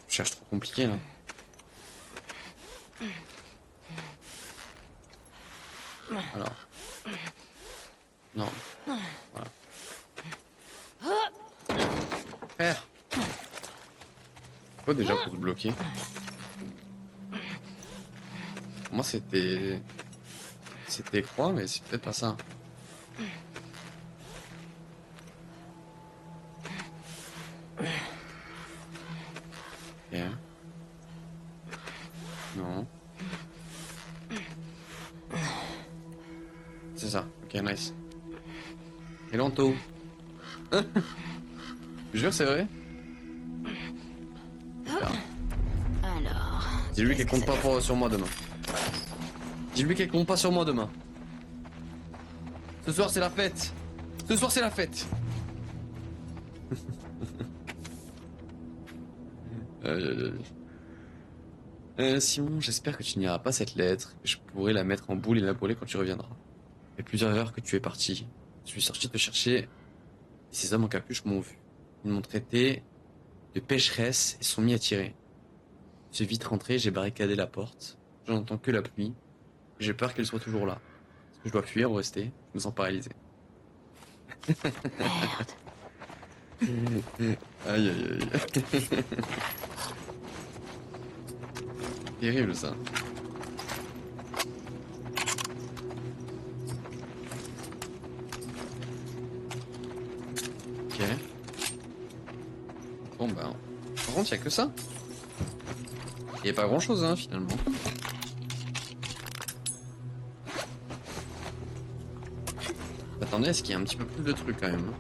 D: Je cherche trop compliqué, là. Alors. Non. Voilà. Faire. Quoi déjà pour se bloquer? moi c'était... C'était croix, mais c'est peut-être pas ça. Ok. Non. C'est ça. Ok, nice. Et lento. Je jure, c'est vrai.
B: Alors...
D: Dis-lui
B: qu'est-ce
D: qu'elle
B: que
D: compte
B: ça
D: pas
B: fait?
D: sur moi demain. Dis-lui qu'elle compte pas sur moi demain. Ce soir, c'est la fête. Ce soir, c'est la fête. Simon, j'espère que tu n'iras pas cette lettre. Je pourrais la mettre en boule et la brûler quand tu reviendras. Il y a plusieurs heures que tu es parti. Je suis sorti te chercher et ces hommes en capuche m'ont vu. Ils m'ont traité de pécheresse et sont mis à tirer. Je suis vite rentré, j'ai barricadé la porte. Je n'entends que la pluie. J'ai peur qu'elle soit toujours là. Est-ce que je dois fuir ou rester? Je me sens paralysé.
B: Merde.
D: Aïe aïe aïe. Terrible ça. Ok. Bon bah... Par contre, il n'y a que ça. Il n'y a pas grand chose hein, finalement. Attendez, est-ce qu'il y a un petit peu plus de trucs quand même?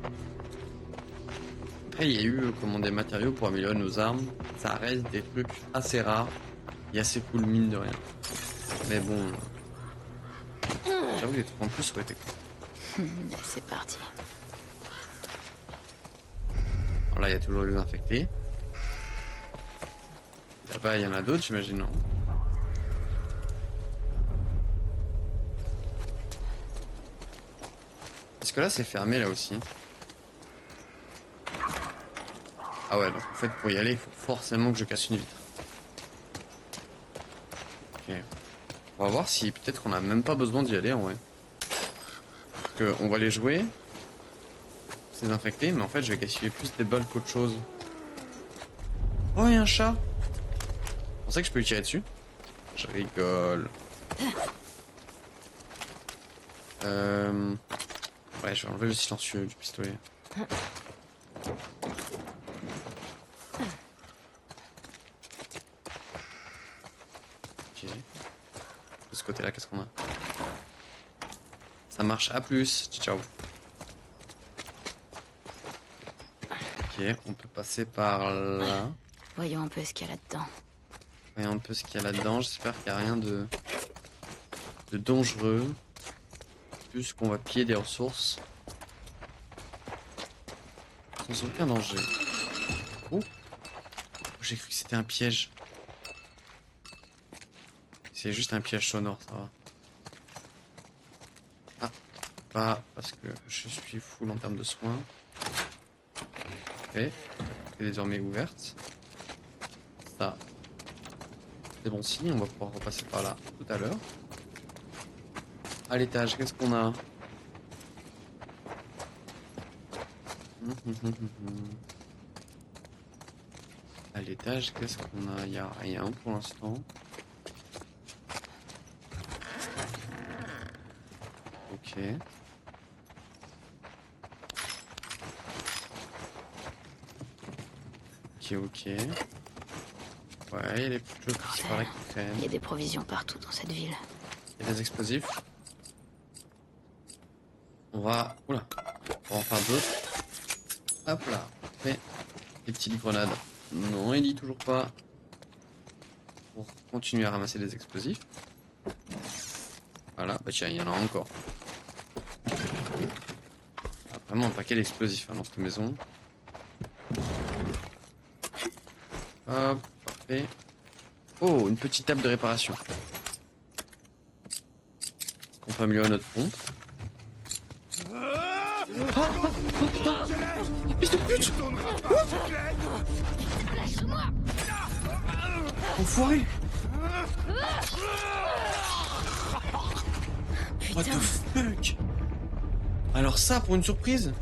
D: Après, il y a eu comment, des matériaux pour améliorer nos armes. Ça reste des trucs assez rares et assez cool, mine de rien. Mais bon... J'avoue que les trucs en plus auraient été cool.
B: C'est parti.
D: Alors là, il y a toujours les infectés. Là-bas, il y en a d'autres, j'imagine, non? Est-ce que là, c'est fermé, là aussi? Ah ouais, donc en fait, pour y aller, il faut forcément que je casse une vitre. Ok. On va voir si peut-être qu'on a même pas besoin d'y aller, en vrai. Parce qu'on va les jouer. C'est infecté, mais en fait, je vais gaspiller plus des balles qu'autre chose. Oh, il y a un chat! Vous pensez que je peux lui tirer dessus? Je rigole. Ouais, je vais enlever le silencieux du pistolet. Ok. De ce côté-là, qu'est-ce qu'on a? Ça marche, à plus. Ciao. Ok, on peut passer par là.
B: Voyons un peu ce qu'il y a là-dedans.
D: Voyons un peu ce qu'il y a là-dedans. J'espère qu'il n'y a rien de dangereux. Plus qu'on va piller des ressources. Sans aucun danger. Oh, j'ai cru que c'était un piège. C'est juste un piège sonore, ça va. Ah, pas parce que je suis full en termes de soins. Ok, elle est désormais ouverte. Ça, c'est bon signe, on va pouvoir repasser par là tout à l'heure. À l'étage, qu'est-ce qu'on a? À l'étage, qu'est-ce qu'on a? Il n'y a rien pour l'instant. Ok. Ok. Ouais, il y a des petites choses qui par là qui
B: Il
D: traînent.
B: y a des provisions partout dans cette ville.
D: Il y a des explosifs. On va... Oula. On va en faire d'autres. Hop là. Fait des petites grenades. Non, il dit toujours pas. Pour continuer à ramasser des explosifs. Voilà. Bah tiens, il y en a encore. Ah, vraiment un paquet d'explosifs hein, dans cette maison. Hop. Parfait. Oh, une petite table de réparation. On peut améliorer notre pompe. Fils de pute! Enfoiré! What the fuck? Alors ça pour une surprise?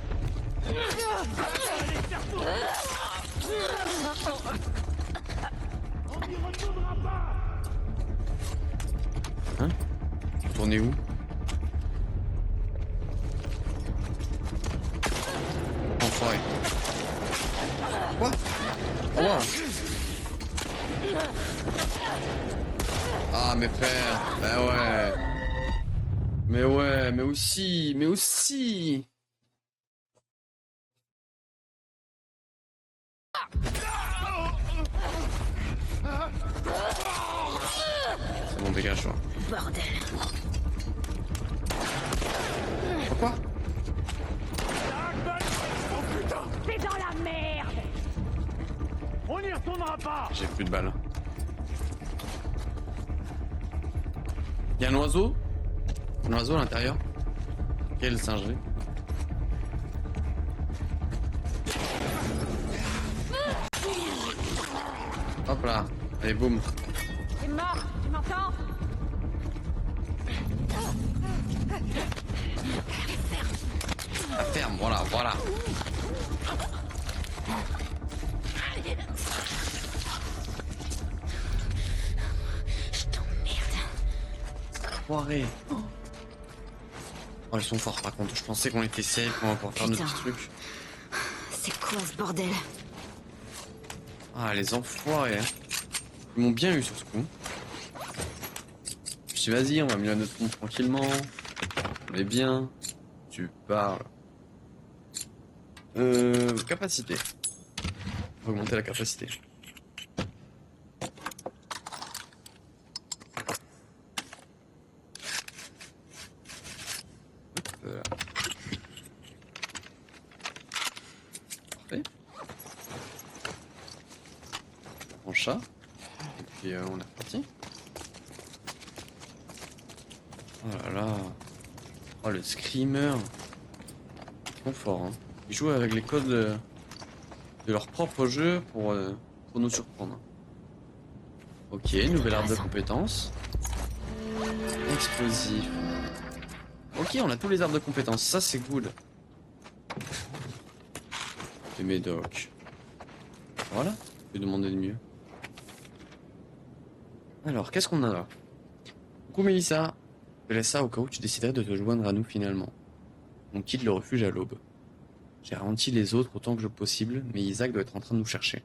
D: Tourner où? Enfoiré. Quoi? Wow. Ah mes frères, bah ouais. Mais ouais, mais aussi, mais aussi. C'est bon, dégage-toi.
B: Bordel.
D: Pourquoi?
A: T'es dans la merde. On n'y retournera pas.
D: J'ai plus de balles. Y'a un oiseau? Un oiseau à l'intérieur? Quelle singerie. Hop là. Allez, boum.
A: T'es mort, tu m'entends?
D: La ferme, voilà, voilà.
B: Je t'emmerde.
D: Enfoiré. Oh, ils sont forts par contre. Je pensais qu'on était safe, qu'on va pouvoir faire nos
B: Putain.
D: petits trucs.
B: C'est quoi ce bordel?
D: Ah, les enfoirés, hein. Ils m'ont bien eu sur ce coup. Je me suis dit, vas-y, on va mieux à notre compte tranquillement. On est bien. Tu parles. Capacité. On va augmenter la capacité. Hop là. Parfait. En chat. Et puis on est reparti. Oh là là. Oh le screamer. Ils sont forts, hein. Ils jouent avec les codes de leur propre jeu pour nous surprendre. Ok, nouvelle arme de compétences. Explosif. Ok, on a tous les arbres de compétences, ça c'est good. Et médoc. Voilà, je vais demander de mieux. Alors, qu'est-ce qu'on a là? Coucou Mélissa. Je laisse ça au cas où tu déciderais de te joindre à nous finalement. On quitte le refuge à l'aube. J'ai ralenti les autres autant que possible, mais Isaac doit être en train de nous chercher.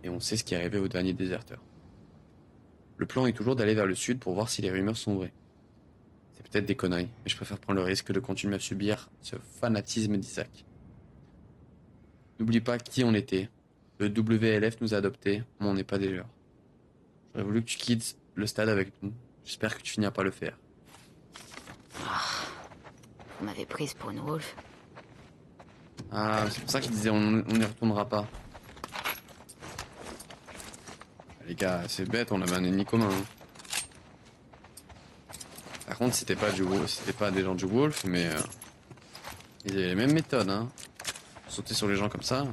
D: Et on sait ce qui est arrivé au dernier déserteur. Le plan est toujours d'aller vers le sud pour voir si les rumeurs sont vraies. C'est peut-être des conneries, mais je préfère prendre le risque de continuer à subir ce fanatisme d'Isaac. N'oublie pas qui on était. Le WLF nous a adoptés, mais on n'est pas des leurs. J'aurais voulu que tu quittes le stade avec nous. J'espère que tu finiras par le faire.
B: Vous m'avez prise pour une wolf.
D: Ah, c'est pour ça qu'il disait on n'y retournera pas. Les gars, c'est bête, on avait un ennemi commun. Hein. Par contre, c'était pas des gens du Wolf, mais ils avaient les mêmes méthodes. Hein. Sauter sur les gens comme ça.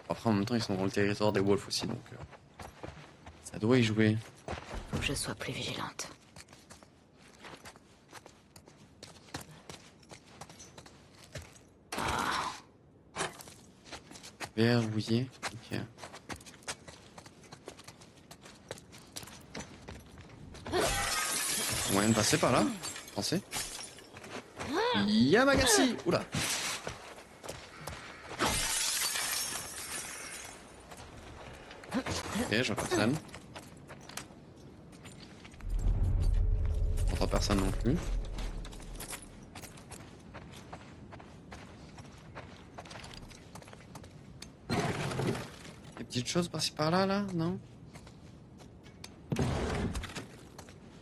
D: Après, en même temps, ils sont dans le territoire des Wolves aussi, donc ça doit y jouer.
B: Faut que je sois plus vigilante.
D: Verrouillé, ok. Moyen de passer par là, pensez. Yamagasi. Oula. Ok, je vois personne. J'entends personne non plus. Des petites choses par-ci par-là, là, non?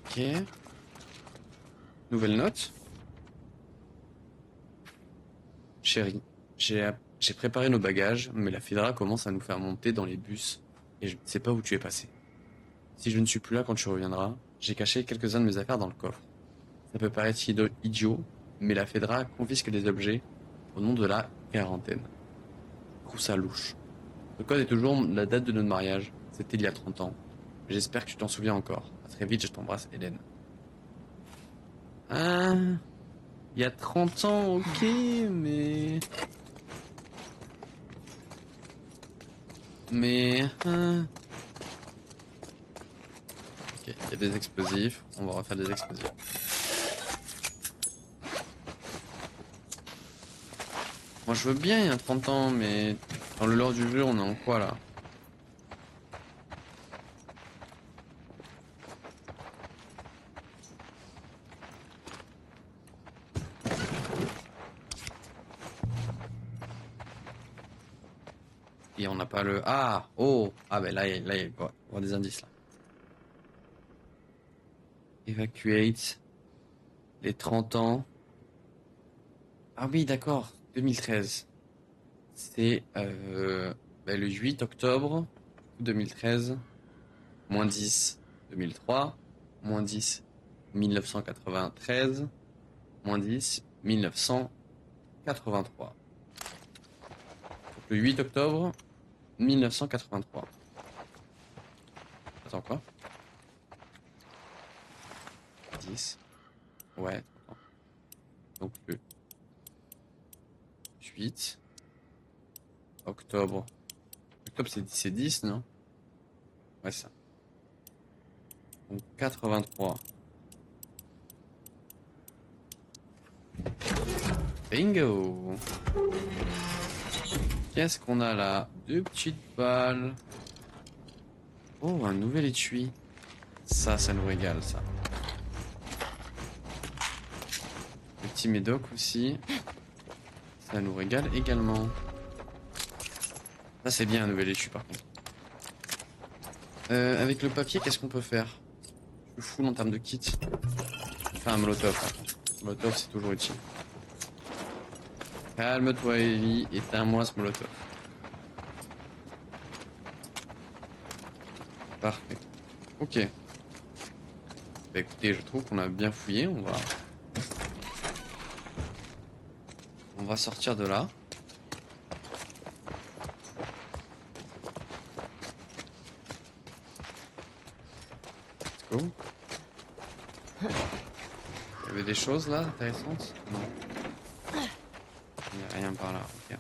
D: Ok. Nouvelle note. Chérie, j'ai préparé nos bagages, mais la Fedra commence à nous faire monter dans les bus et je ne sais pas où tu es passé. Si je ne suis plus là quand tu reviendras, j'ai caché quelques-uns de mes affaires dans le coffre. Ça peut paraître idiot, mais la Fedra confisque des objets au nom de la quarantaine. Je trouve ça louche. Le code est toujours la date de notre mariage, c'était il y a 30 ans. J'espère que tu t'en souviens encore. À très vite, je t'embrasse, Hélène. Ah, il y a 30 ans, ok, mais... Ok, il y a des explosifs, on va refaire des explosifs. Moi je veux bien, il y a 30 ans, mais dans le lore du jeu, on est en quoi là? Et on n'a pas le... Ah! Oh! Ah ben là, il y a quoi? On voit des indices là. Evacuate. Les 30 ans. Ah oui, d'accord. 2013. C'est le 8 octobre 2013. Moins 10 2003. Moins 10 1993. Moins 10 1983. Donc, le 8 octobre 1983. Attends quoi? 10. Ouais. Attends. Donc le 8 octobre. Octobre c'est 10, non? Ouais, ça. Donc 83. Bingo! Qu'est-ce qu'on a là? 2 petites balles. Oh, un nouvel étui. Ça nous régale, ça. Le petit médoc aussi. Ça nous régale également. Ça, c'est bien un nouvel étui, par contre. Avec le papier, qu'est-ce qu'on peut faire? Je suis full en termes de kit. Enfin, un molotov. Molotov, c'est toujours utile. Calme-toi, Ellie, éteins-moi ce molotov. Parfait. Ok. Bah écoutez, je trouve qu'on a bien fouillé. On va sortir de là. Let's go. Il y avait des choses là intéressantes? Non. Il n'y a rien par là. Ok.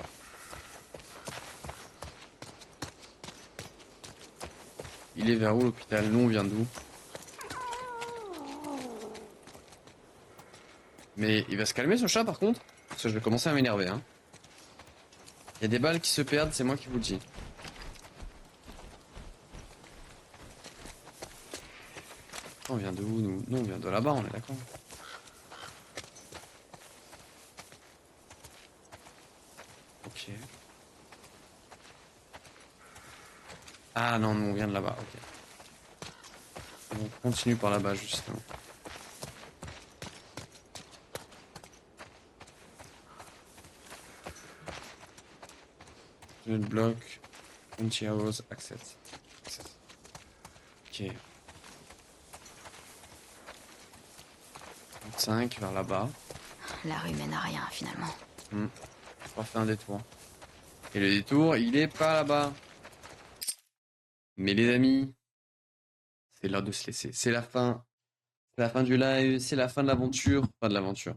D: Il est vers où l'hôpital? Nous on vient d'où? Mais il va se calmer ce chat par contre? Parce que je vais commencer à m'énerver. Hein. Il y a des balles qui se perdent, c'est moi qui vous le dis. On vient de où nous? On vient de là-bas, on est d'accord. Ok. Ah non, nous on vient de là-bas, ok. On continue par là-bas justement. Je bloque. 20 hours access. Ok. 5 vers là-bas.
B: La rue mène à rien, finalement.
D: On va faire un détour. Et le détour, il est pas là-bas. Mais les amis, c'est l'heure de se laisser. C'est la fin. C'est la fin du live, c'est la fin de l'aventure. Pas de l'aventure.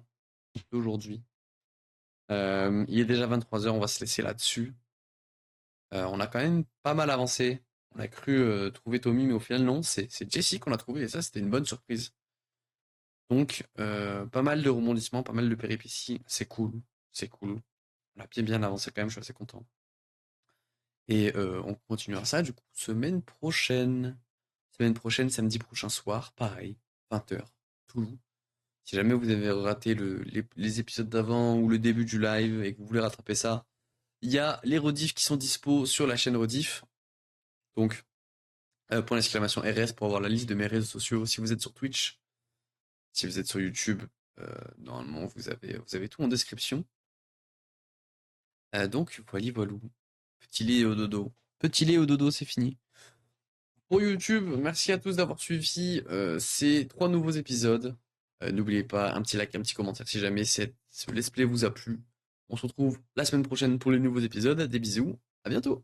D: D'aujourd'hui. Il est déjà 23h, on va se laisser là-dessus. On a quand même pas mal avancé. On a cru trouver Tommy, mais au final, non. C'est Jessie qu'on a trouvé, et ça, c'était une bonne surprise. Donc, pas mal de rebondissements, pas mal de péripéties. C'est cool. C'est cool. On a bien avancé quand même, je suis assez content. Et on continuera ça, du coup, semaine prochaine. Semaine prochaine, samedi prochain soir, pareil, 20h, Toulouse. Si jamais vous avez raté les épisodes d'avant ou le début du live et que vous voulez rattraper ça, il y a les rediffs qui sont dispo sur la chaîne Rediff. Donc, point d'exclamation RS pour avoir la liste de mes réseaux sociaux. Si vous êtes sur Twitch, si vous êtes sur YouTube, normalement, vous avez tout en description. Donc, voilà, voilou. Petit lait au dodo. Petit lait au dodo, c'est fini. Pour YouTube, merci à tous d'avoir suivi ces 3 nouveaux épisodes. N'oubliez pas un petit like, un petit commentaire si jamais ce let's play vous a plu. On se retrouve la semaine prochaine pour les nouveaux épisodes. Des bisous, à bientôt.